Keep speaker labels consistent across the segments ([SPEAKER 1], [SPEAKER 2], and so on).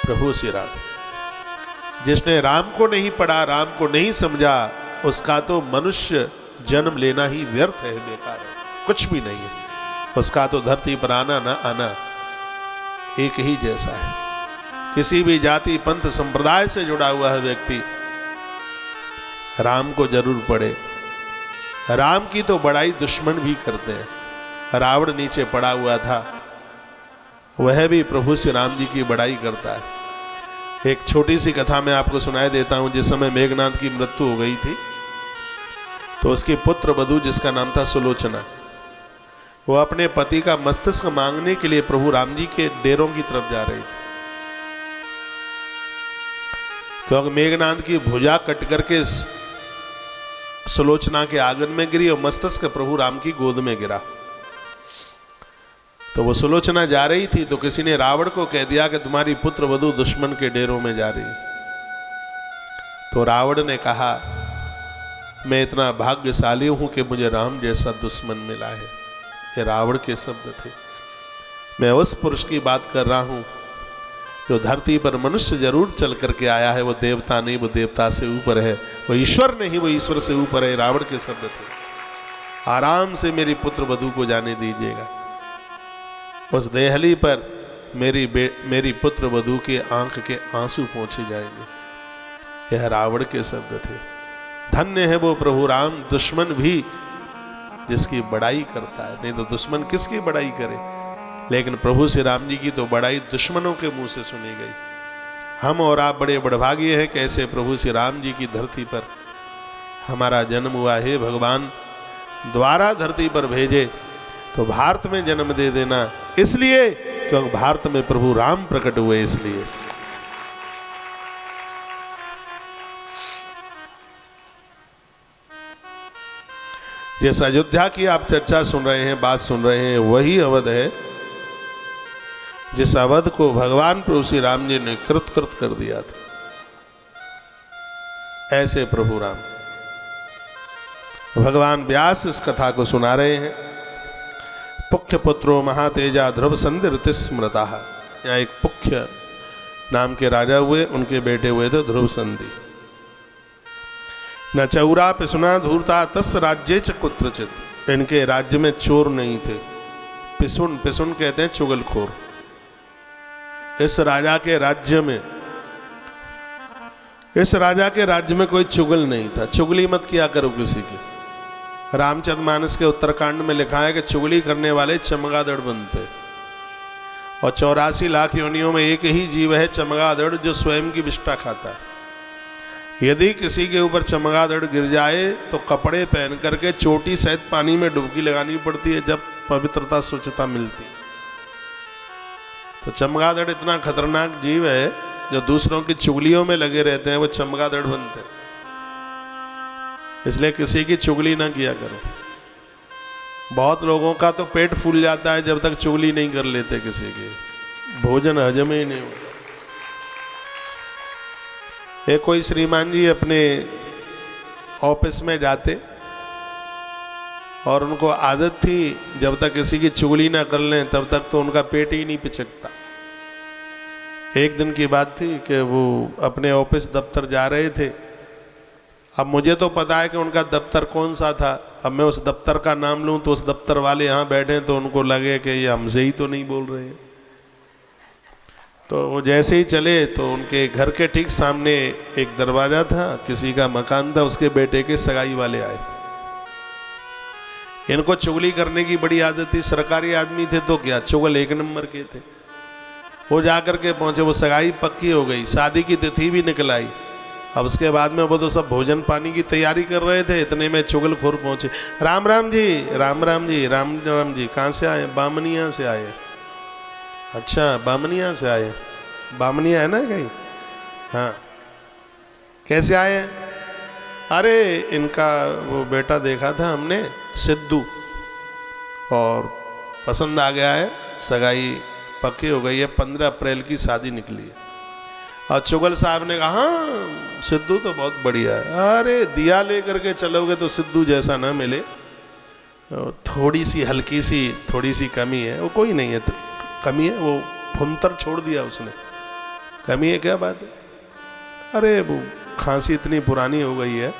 [SPEAKER 1] प्रभु श्री राम। जिसने राम को नहीं पढ़ा, राम को नहीं समझा, उसका तो मनुष्य जन्म लेना ही व्यर्थ है, बेकार है, कुछ भी नहीं है। उसका तो धरती पर आना ना आना एक ही जैसा है। किसी भी जाति पंथ संप्रदाय से जुड़ा हुआ है व्यक्ति राम को जरूर पढ़े। राम की तो बड़ाई दुश्मन भी करते हैं। रावण नीचे पड़ा हुआ था, वह भी प्रभु श्री राम जी की बड़ाई करता है। एक छोटी सी कथा मैं आपको सुनाई देता हूं। जिस समय मेघनाथ की मृत्यु हो गई थी तो उसकी पुत्र वधू जिसका नाम था सुलोचना, वो अपने पति का मस्तिष्क मांगने के लिए प्रभु राम जी के डेरों की तरफ जा रही थी, क्योंकि मेघनाथ की भुजा कट करके सुलोचना के आंगन में गिरी और मस्तिष्क प्रभु राम की गोद में गिरा। तो वो सुलोचना जा रही थी तो किसी ने रावण को कह दिया कि तुम्हारी पुत्र वधू दुश्मन के डेरों में जा रही। तो रावण ने कहा, मैं इतना भाग्यशाली हूं कि मुझे राम जैसा दुश्मन मिला है। ये रावण के शब्द थे। मैं उस पुरुष की बात कर रहा हूं जो धरती पर मनुष्य जरूर चल करके आया है। वो देवता नहीं, वो देवता से ऊपर है। वो ईश्वर नहीं, वो ईश्वर से ऊपर है। रावण के शब्द थे। आराम से मेरी पुत्र वधू को जाने दीजिएगा। उस देहली पर मेरी पुत्र वधू के आंख के आंसू पहुंचे जाएंगे। यह रावण के शब्द थे। धन्य है वो प्रभु राम, दुश्मन भी जिसकी बड़ाई करता है। नहीं तो दुश्मन किसकी बड़ाई करे। लेकिन प्रभु श्री राम जी की तो बड़ाई दुश्मनों के मुंह से सुनी गई। हम और आप बड़े बड़भागी हैं कैसे प्रभु श्री राम जी की धरती पर हमारा जन्म हुआ है। भगवान द्वारा धरती पर भेजे तो भारत में जन्म दे देना, इसलिए क्योंकि भारत में प्रभु राम प्रकट हुए। इसलिए जिस अयोध्या की आप चर्चा सुन रहे हैं, बात सुन रहे हैं, वही अवध है जिस अवध को भगवान प्रभु श्री राम जी ने कृत कर दिया था। ऐसे प्रभु राम, भगवान व्यास इस कथा को सुना रहे हैं। पुख्य पुत्रो महातेजा ध्रुव संधि स्मृता। यहाँ एक पुख्य नाम के राजा हुए, उनके बेटे हुए थे ध्रुव संधि। न चौरा पिसुना धूर्ता तस् राज्य च कुत्रचित। इनके राज्य में चोर नहीं थे। पिसुन, पिसुन कहते हैं चुगलखोर। इस राजा के राज्य में कोई चुगल नहीं था। चुगली मत किया करो किसी की। रामचरितमानस के उत्तरकांड में लिखा है कि चुगली करने वाले चमगादड़ बनते। और 84 लाख योनियों में एक ही जीव है चमगादड़ जो स्वयं की विष्ठा खाता है। यदि किसी के ऊपर चमगादड़ गिर जाए तो कपड़े पहन करके चोटी सहित पानी में डुबकी लगानी पड़ती है, जब पवित्रता स्वच्छता मिलती है। तो चमगादड़ इतना खतरनाक जीव है जो दूसरों की चुगलियों में लगे रहते हैं, वो चमगादड़ बनते हैं। इसलिए किसी की चुगली ना किया करो। बहुत लोगों का तो पेट फूल जाता है जब तक चुगली नहीं कर लेते किसी की, भोजन हजम ही नहीं होता। एक कोई श्रीमान जी अपने ऑफिस में जाते और उनको आदत थी जब तक किसी की चुगली ना कर लें तब तक तो उनका पेट ही नहीं पिचकता। एक दिन की बात थी कि वो अपने ऑफिस दफ्तर जा रहे थे। अब मुझे तो पता है कि उनका दफ्तर कौन सा था। अब मैं उस दफ्तर का नाम लूं तो उस दफ्तर वाले यहाँ बैठे तो उनको लगे कि ये हमसे ही तो नहीं बोल रहे हैं। तो वो जैसे ही चले तो उनके घर के ठीक सामने एक दरवाजा था, किसी का मकान था, उसके बेटे के सगाई वाले आए। इनको चुगली करने की बड़ी आदत थी। सरकारी आदमी थे तो क्या, चुगल एक नंबर के थे। वो जाकर के पहुंचे, वो सगाई पक्की हो गई, शादी की तिथि भी निकल आई। अब उसके बाद में वो तो सब भोजन पानी की तैयारी कर रहे थे, इतने में चुगलखोर पहुंचे। राम राम जी, राम राम जी, राम राम जी। कहाँ से आए? बामनिया से आए। अच्छा, बामनिया से आए। बामनिया है ना कहीं? हाँ। कैसे आए हैं? अरे इनका वो बेटा देखा था हमने, सिद्धू, और पसंद आ गया है, सगाई पक्की हो गई है, 15 अप्रैल की शादी निकली है। और चुगल साहब ने कहा हाँ सिद्धू तो बहुत बढ़िया है। अरे दिया लेकर के चलोगे तो सिद्धू जैसा ना मिले, थोड़ी सी कमी है। वो कोई नहीं है, कमी है। वो फुंतर छोड़ दिया उसने, कमी है क्या बात है? अरे वो खांसी इतनी पुरानी हो गई है,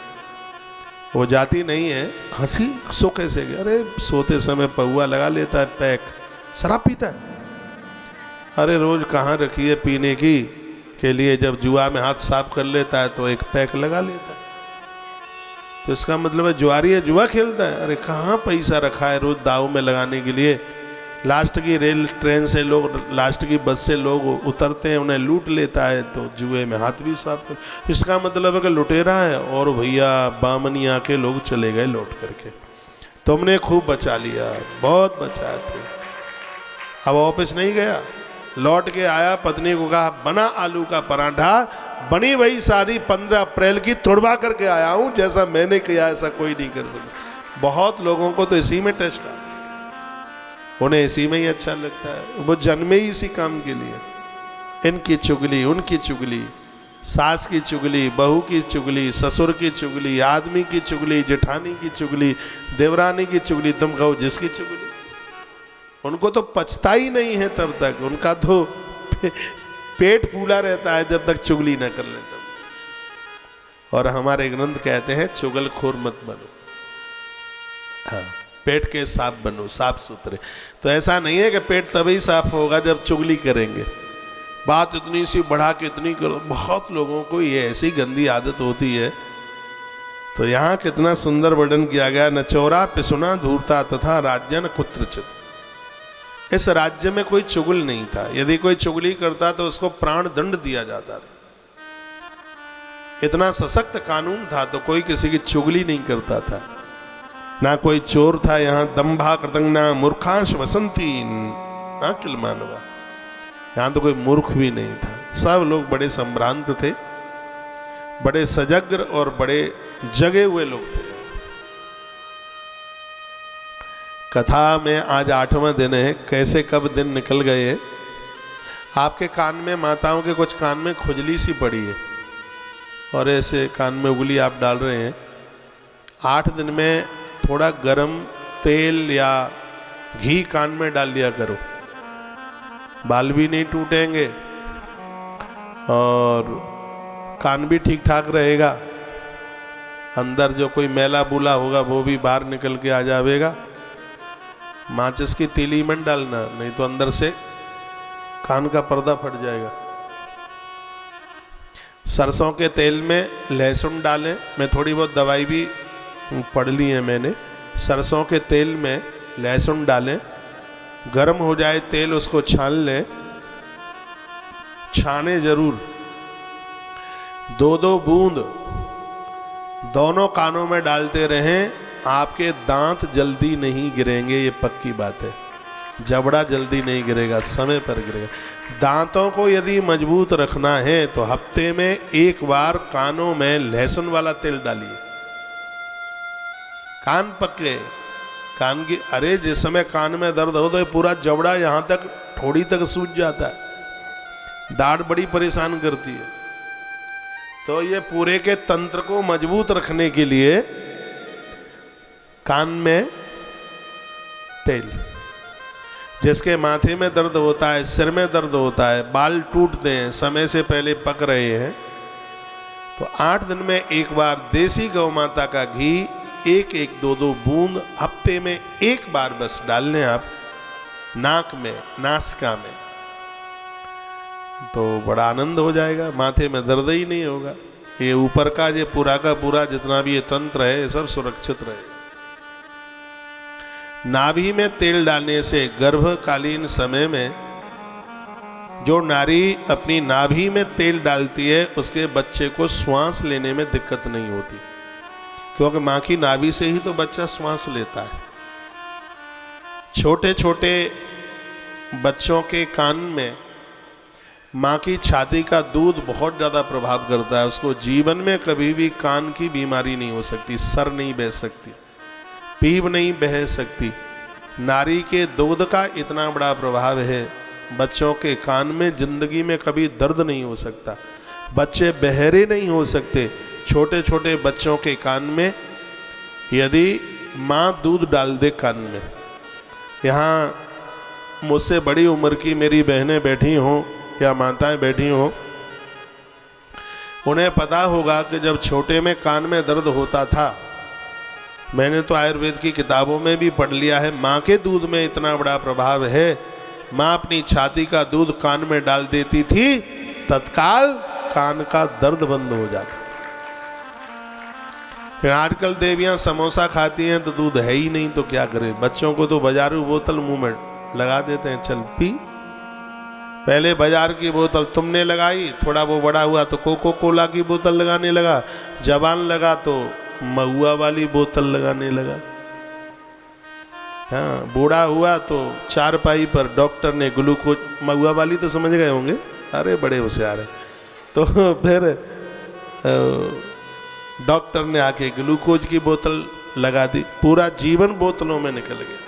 [SPEAKER 1] वो जाती नहीं है। खांसी सो कैसे गया? अरे सोते समय पहुआ लगा लेता है पैक। शराब पीता है? अरे रोज कहाँ रखी है पीने की के लिए, जब जुआ में हाथ साफ कर लेता है तो एक पैक लगा लेता है। तो इसका मतलब है जुआरी है, जुआ खेलता है। अरे कहाँ पैसा रखा है रोज दाव में लगाने के लिए? लास्ट की रेल ट्रेन से लोग, लास्ट की बस से लोग उतरते हैं, उन्हें लूट लेता है, तो जुए में हाथ भी साफ कर। इसका मतलब है कि लुटेरा है। और भैया बामनी आके लोग चले गए लौट करके। तुमने खूब बचा लिया, बहुत बचाए थे। अब ऑफिस नहीं गया, लौट के आया, पत्नी को कहा बना आलू का पराठा, बनी वही शादी 15 अप्रैल की, तोड़वा करके आया हूं, जैसा मैंने किया ऐसा कोई नहीं कर सकता। बहुत लोगों को तो इसी में टेस्ट आता, उन्हें इसी में ही अच्छा लगता है, वो जन्मे ही इसी काम के लिए। इनकी चुगली, उनकी चुगली, सास की चुगली, बहू की चुगली, ससुर की चुगली, आदमी की चुगली, जेठानी की चुगली, देवरानी की चुगली, तुम कहो जिसकी चुगली। उनको तो पछता ही नहीं है तब तक, उनका तो पेट फूला रहता है जब तक चुगली न कर ले तब। और हमारे ग्रंथ कहते हैं चुगलखोर मत बनो, हाँ, पेट के साफ बनो, साफ सुथरे। तो ऐसा नहीं है कि पेट तभी साफ होगा जब चुगली करेंगे। बात इतनी सी बढ़ा के इतनी करो, बहुत लोगों को ये ऐसी गंदी आदत होती है। तो यहाँ कितना सुंदर वर्णन किया गया, न चौरा पिसुना धूर्ता तथा राज्यन कुत्रचित। इस राज्य में कोई चुगल नहीं था, यदि कोई चुगली करता तो उसको प्राण दंड दिया जाता था। इतना सशक्त कानून था तो कोई किसी की चुगली नहीं करता था। ना कोई चोर था यहाँ, दंभा कृतंगना मूर्खांश वसंती ना किल मानवा, यहाँ तो कोई मूर्ख भी नहीं था। सब लोग बड़े संभ्रांत थे, बड़े सजग और बड़े जगे हुए लोग थे। कथा में आज 8वां दिन है, कैसे कब दिन निकल गए। आपके कान में, माताओं के कुछ कान में खुजली सी पड़ी है और ऐसे कान में उंगली आप डाल रहे हैं। 8 दिन में थोड़ा गरम तेल या घी कान में डाल लिया करो, बाल भी नहीं टूटेंगे और कान भी ठीक ठाक रहेगा। अंदर जो कोई मैला बूला होगा वो भी बाहर निकल के आ जाएगा। माचिस की तीली मत डालना, नहीं तो अंदर से कान का पर्दा फट जाएगा। सरसों के तेल में लहसुन डालें, मैं थोड़ी बहुत दवाई भी पढ़ ली है मैंने। सरसों के तेल में लहसुन डालें, गर्म हो जाए तेल, उसको छान लें, छाने जरूर। 2-2 बूंद दोनों कानों में डालते रहें। आपके दांत जल्दी नहीं गिरेंगे, ये पक्की बात है। जबड़ा जल्दी नहीं गिरेगा, समय पर गिरेगा। दांतों को यदि मजबूत रखना है तो हफ्ते में 1 बार कानों में लहसुन वाला तेल डालिए। कान पक्के, कान की, अरे जिस समय कान में दर्द हो तो पूरा जबड़ा यहां तक ठोड़ी तक सूज जाता है, दाढ़ बड़ी परेशान करती है। तो ये पूरे के तंत्र को मजबूत रखने के लिए कान में तेल। जिसके माथे में दर्द होता है, सिर में दर्द होता है, बाल टूटते हैं, समय से पहले पक रहे हैं, तो 8 दिन में 1 बार देसी गौ माता का घी 1-1, 2-2 बूंद हफ्ते में 1 बार बस डाल लें आप नाक में, नासिका में, तो बड़ा आनंद हो जाएगा, माथे में दर्द ही नहीं होगा। ये ऊपर का ये पूरा का पूरा जितना भी ये तंत्र है ये सब सुरक्षित रहे। नाभि में तेल डालने से गर्भकालीन समय में जो नारी अपनी नाभि में तेल डालती है उसके बच्चे को श्वास लेने में दिक्कत नहीं होती, क्योंकि माँ की नाभि से ही तो बच्चा श्वास लेता है। छोटे छोटे बच्चों के कान में माँ की छाती का दूध बहुत ज़्यादा प्रभाव करता है। उसको जीवन में कभी भी कान की बीमारी नहीं हो सकती, सर नहीं बह सकती, पीप नहीं बह सकती। नारी के दूध का इतना बड़ा प्रभाव है, बच्चों के कान में जिंदगी में कभी दर्द नहीं हो सकता, बच्चे बहरे नहीं हो सकते। छोटे छोटे बच्चों के कान में यदि माँ दूध डाल दे कान में, यहाँ मुझसे बड़ी उम्र की मेरी बहनें बैठी हों या माताएं बैठी हों, उन्हें पता होगा कि जब छोटे में कान में दर्द होता था, मैंने तो आयुर्वेद की किताबों में भी पढ़ लिया है, माँ के दूध में इतना बड़ा प्रभाव है। माँ अपनी छाती का दूध कान में डाल देती थी, तत्काल कान का दर्द बंद हो जाता। फिर आजकल देवियाँ समोसा खाती हैं तो दूध है ही नहीं, तो क्या करे, बच्चों को तो बाजारू बोतल मुंह में लगा देते हैं, चल पी। पहले बाजार की बोतल तुमने लगाई, थोड़ा वो बड़ा हुआ तो कोको कोला की बोतल लगाने लगा, जवान लगा तो महुआ वाली बोतल लगाने लगा। हाँ, बूढ़ा हुआ तो चारपाई पर डॉक्टर ने ग्लूकोज, महुआ वाली तो समझ गए होंगे, अरे बड़े होशियार है। तो फिर डॉक्टर ने आके ग्लूकोज की बोतल लगा दी, पूरा जीवन बोतलों में निकल गया।